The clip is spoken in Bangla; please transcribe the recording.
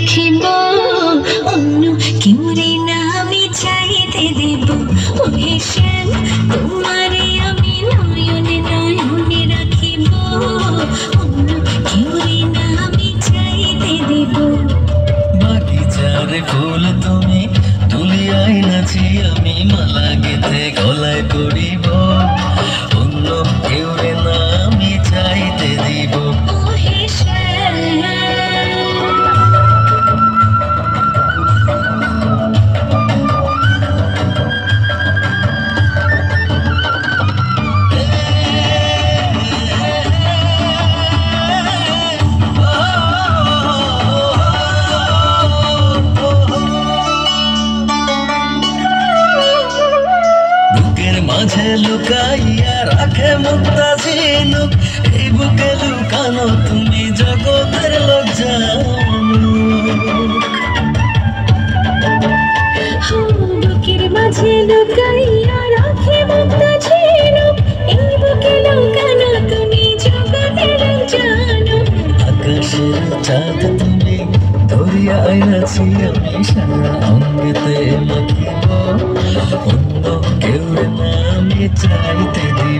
রাখিব অন্য কেউরে না আমি চাইতে দেব ওহে শ্যাম তোমারে আমি নয়নে নয়নে রাখিব অন্য কেউরে না আমি চাইতে দেব। বাগিচার ফুল তুমি তুলিয়াই নাচি আমি মালা গেথে গলায় করিব অন্য কেউরে না আমি চাইতে দিব। ওহে শ্যাম মাঝে লুকাইয়া রাখে মুক্তা ঝিনুক এই বুকে লুকানো তুমি জগতের লোক জানো। বুকের মাঝে লুকাইয়া রাখে মুক্তা ঝিনুক এই বুকে লুকানো তুমি জগতের লোক জানো। আকাশের চাঁদ তুমি ধরিয়া আইনাছি আমি সারা অঙ্গেতে মাখিব অন্য কেউ না আমি চাইতে দিব।